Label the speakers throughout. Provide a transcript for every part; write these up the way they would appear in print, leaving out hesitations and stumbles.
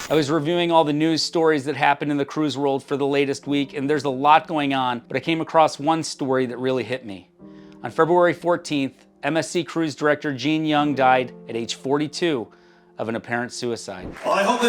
Speaker 1: I was reviewing all the news stories that happened in the cruise world for the latest week, and there's a lot going on, but I came across one story that really hit me. On February 14th, MSC Cruise Director Gene Young died at age 42 of an apparent suicide.
Speaker 2: Well, I hope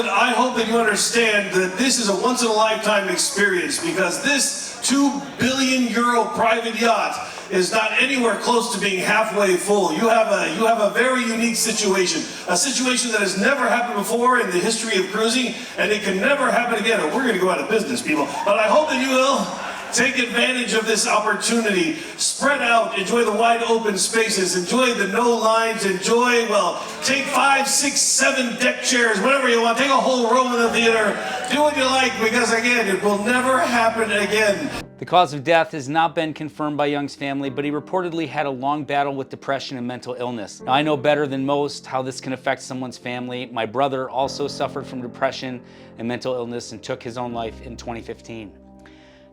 Speaker 2: that you understand that this is a once-in-a-lifetime experience, because this €2 billion private yacht is not anywhere close to being halfway full. You have a very unique situation, a situation that has never happened before in the history of cruising, and it can never happen again, or we're going to go out of business, people. But I hope that you will take advantage of this opportunity. Spread out, enjoy the wide open spaces, enjoy the no lines, enjoy, well, take 5, 6, 7 deck chairs, whatever you want. Take a whole room in the theater. Do what you like, because again, it will never happen again.
Speaker 1: The cause of death has not been confirmed by Young's family, but he reportedly had a long battle with depression and mental illness. Now, I know better than most how this can affect someone's family. My brother also suffered from depression and mental illness and took his own life in 2015.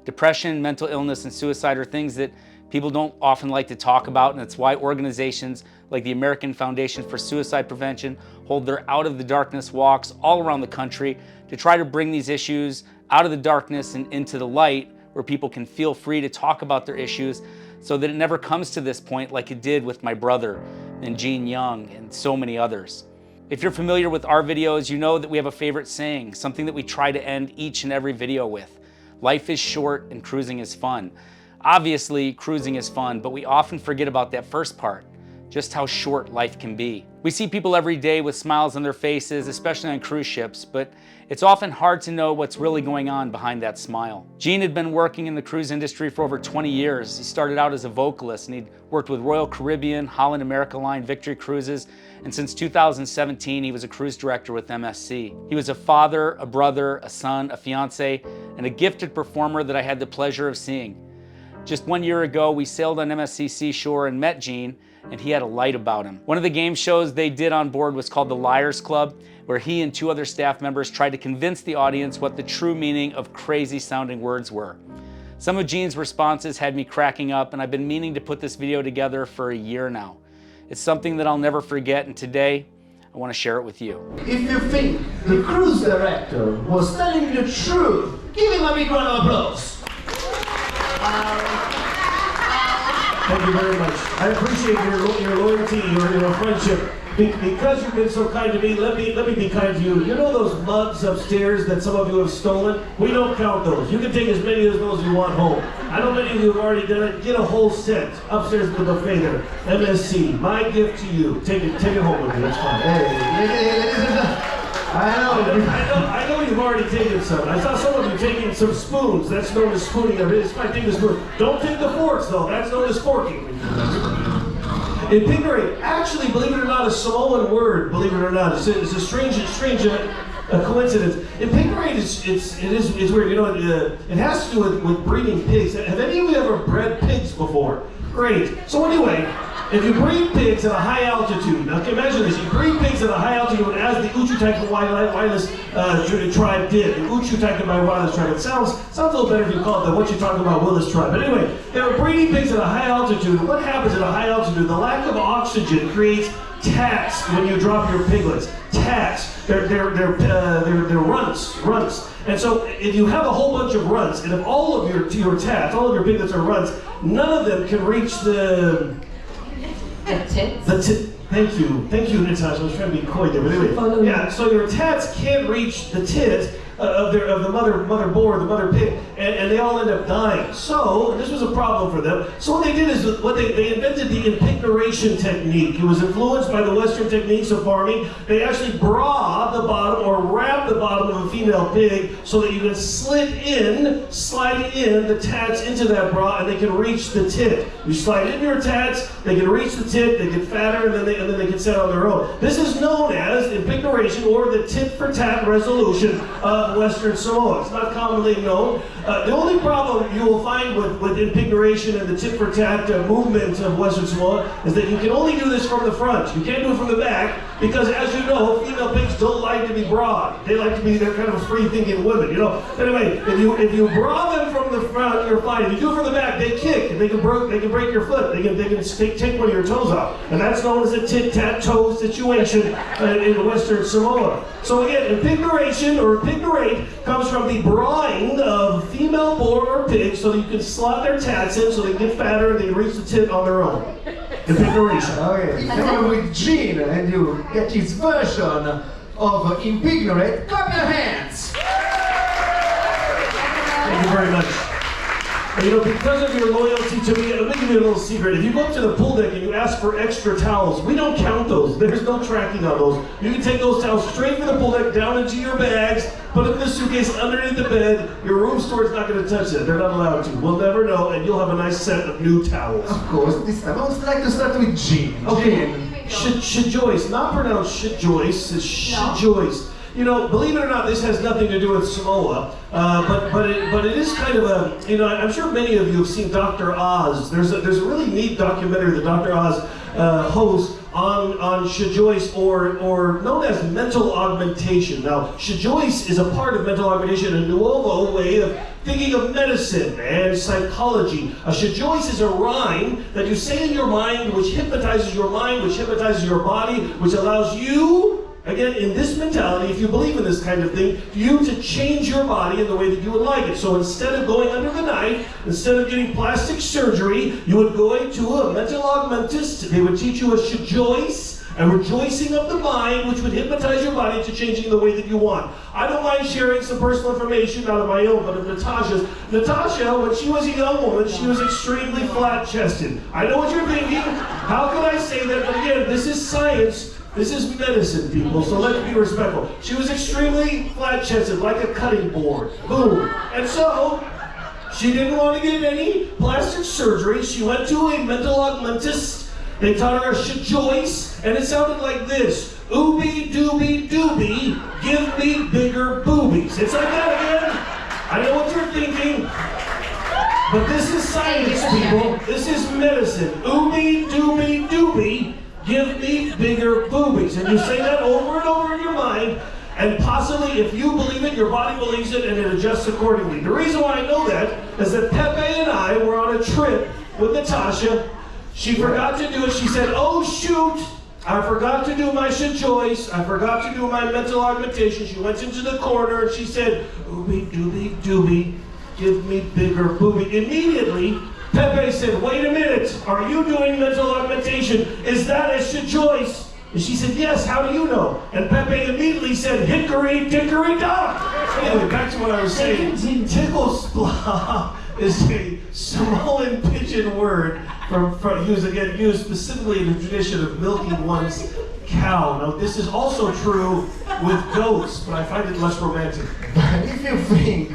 Speaker 1: Depression, mental illness, and suicide are things that people don't often like to talk about, and it's why organizations like the American Foundation for Suicide Prevention hold their Out of the Darkness walks all around the country to try to bring these issues out of the darkness and into the light, where people can feel free to talk about their issues so that it never comes to this point like it did with my brother and Gene Young and so many others. If you're familiar with our videos, you know that we have a favorite saying, something that we try to end each and every video with. Life is short and cruising is fun. Obviously, cruising is fun, but we often forget about that first part, just how short life can be. We see people every day with smiles on their faces, especially on cruise ships, but it's often hard to know what's really going on behind that smile. Gene had been working in the cruise industry for over 20 years. He started out as a vocalist, and he'd worked with Royal Caribbean, Holland America Line, Victory Cruises, and since 2017, he was a cruise director with MSC. He was a father, a brother, a son, a fiance, and a gifted performer that I had the pleasure of seeing. Just 1 year ago, we sailed on MSC Seashore and met Gene, and he had a light about him. One of the game shows they did on board was called the Liars Club, where he and 2 other staff members tried to convince the audience what the true meaning of crazy sounding words were. Some of Gene's responses had me cracking up, and I've been meaning to put this video together for a year now. It's something that I'll never forget, and today I want to share it with you.
Speaker 3: If you think the cruise director was telling the truth, give him a big round of applause. Thank you very much. I appreciate your loyalty, your friendship. Because you've been so kind to me, let me be kind to you. You know those mugs upstairs that some of you have stolen? We don't count those. You can take as many of those as you want home. I know many of you have already done it. Get a whole set upstairs at the buffet there. MSC, my gift to you. Take it home with you. That's fine. Hey. I know you've already taken some. I saw some of you taking some spoons. That's known as spooning. It's fine, take the spoon. Don't take the forks, though. That's known as forking. Invigoration, actually, believe it or not, a Samoan word. Believe it or not, it's a strange coincidence. Invigoration is weird. You know, it has to do with breeding pigs. Have any of you ever bred pigs before? Great. So anyway, if you breed pigs at a high altitude, now imagine this, you breed pigs at a high altitude as the Uchutai-Wireless tribe did. The Uchutai-Wireless tribe. It sounds a little better if you call it the what you're talking about Willis tribe. But anyway, they were breeding pigs at a high altitude. What happens at a high altitude? The lack of oxygen creates tats when you drop your piglets. Tats. They're runts. And so if you have a whole bunch of runts, and if all of your tats, all of your piglets are runts, none of them can reach the tits. Thank you, Natasha. I was trying to be coy there, but anyway. Yeah, so your tats can't reach the tits of the mother boar, the mother pig, and they all end up dying. So this was a problem for them. So what they did is they invented the Invigoration technique. It was influenced by the Western techniques of farming. They actually bra the bottom or wrap the bottom of a female pig so that you can slide in the tats into that bra, and they can reach the tit. You slide in your tats, they can reach the tit, they get fatter, and then they can set on their own. This is known as Invigoration, or the tit for tat resolution of Western Samoa. It's not commonly known. The only problem you will find with Invigoration and the tit for tat movement of Western Samoa is that you can only do this from the front. You can't do it from the back. Because as you know, female pigs don't like to be bra'd. They like to be, they're kind of free-thinking women, you know. Anyway, if you bra them from the front, you're fine. If you do it from the back, they kick, and they can break your foot. They can take one of your toes off. And that's known as a tit-tat-toe situation in Western Samoa. So again, Invigoration or invigorate comes from the brawing of female boar or pig so that you can slot their tats in so they get fatter and they can reach the tit on their own. Invigoration.
Speaker 4: Okay, if you're with Gene and you get his version of Invigorate, clap your hands!
Speaker 3: Thank you very much. And you know, because of your loyalty to me, let me give you a little secret. If you go up to the pool deck and you ask for extra towels, we don't count those. There's no tracking on those. You can take those towels straight from the pool deck down into your bags, put them in the suitcase underneath the bed. Your room steward's not going to touch it. They're not allowed to. We'll never know, and you'll have a nice set of new towels.
Speaker 4: Of course, this time I would like to start with Gene.
Speaker 3: Okay, Shajoyce, not pronounced Shajoyce, it's Shajoyce. You know, believe it or not, this has nothing to do with Samoa, but it is kind of a, you know, I'm sure many of you have seen Dr. Oz. There's a really neat documentary that Dr. Oz hosts on Shajoyce, or known as mental augmentation. Now, Shajoyce is a part of mental augmentation, a nuovo way of thinking of medicine and psychology. A Shajoyce is a rhyme that you say in your mind, which hypnotizes your mind, which hypnotizes your body, which allows you, again, in this mentality, if you believe in this kind of thing, you to change your body in the way that you would like it. So instead of going under the knife, instead of getting plastic surgery, you would go into a mental augmentist. They would teach you a Shajoyce, a rejoicing of the mind, which would hypnotize your body to changing the way that you want. I don't mind sharing some personal information, not of my own, but of Natasha's. Natasha, when she was a young woman, she was extremely flat-chested. I know what you're thinking. How can I say that? But again, this is science. This is medicine, people, so let's be respectful. She was extremely flat-chested, like a cutting board. Boom. And so, she didn't want to get any plastic surgery. She went to a mental augmentist. They taught her a Shajoyce, and it sounded like this. Ooby dooby dooby, give me bigger boobies. It's like that again. I know what you're thinking, but this is science, people. This is medicine. Ooby dooby dooby, give me bigger boobies. And you say that over and over in your mind, and possibly if you believe it, your body believes it, and it adjusts accordingly. The reason why I know that is that Pepe and I were on a trip with Natasha. She forgot to do it. She said, oh shoot, I forgot to do my Shajoyce. I forgot to do my mental augmentation. She went into the corner and she said, ooby dooby dooby, give me bigger booby. Immediately, Pepe said, wait a minute, are you doing mental augmentation? Is that a Shajoyce? And she said, yes, how do you know? And Pepe immediately said, hickory dickory dock. Anyway, back to what I was saying. Tickle splah is a Samoan pidgin word used specifically in the tradition of milking one's cow. Now, this is also true with goats, but I find it less romantic.
Speaker 4: If you think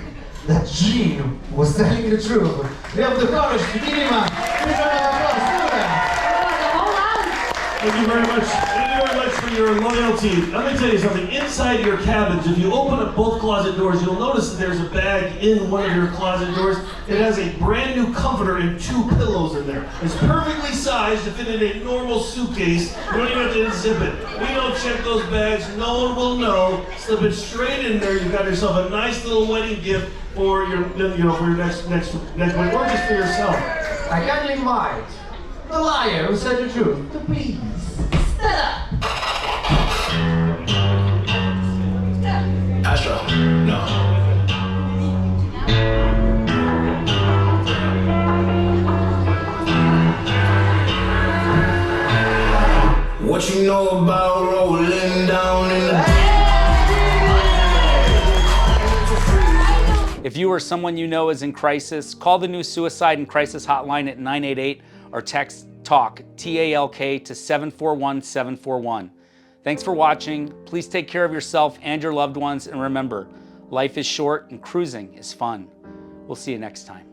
Speaker 4: that Gene was telling the truth, we have the courage to give him a big round of applause.
Speaker 3: Thank you very much. Thank you very much for your loyalty. Let me tell you something. Inside your cabins, if you open up both closet doors, you'll notice that there's a bag in one of your closet doors. It has a brand new comforter and 2 pillows in there. It's perfectly sized to fit in a normal suitcase. You don't even have to unzip it. We don't check those bags. No one will know. Slip it straight in there. You've got yourself a nice little wedding gift for your, for your next wedding, or just for yourself.
Speaker 4: I kindly invite the liar who said the truth to please stand up.
Speaker 2: Astro, no. What you know about rolling down in the...
Speaker 1: If you or someone you know is in crisis, call the new Suicide and Crisis Hotline at 988 or text TALK, T-A-L-K, to 741-741. Thanks for watching. Please take care of yourself and your loved ones, and remember, life is short and cruising is fun. We'll see you next time.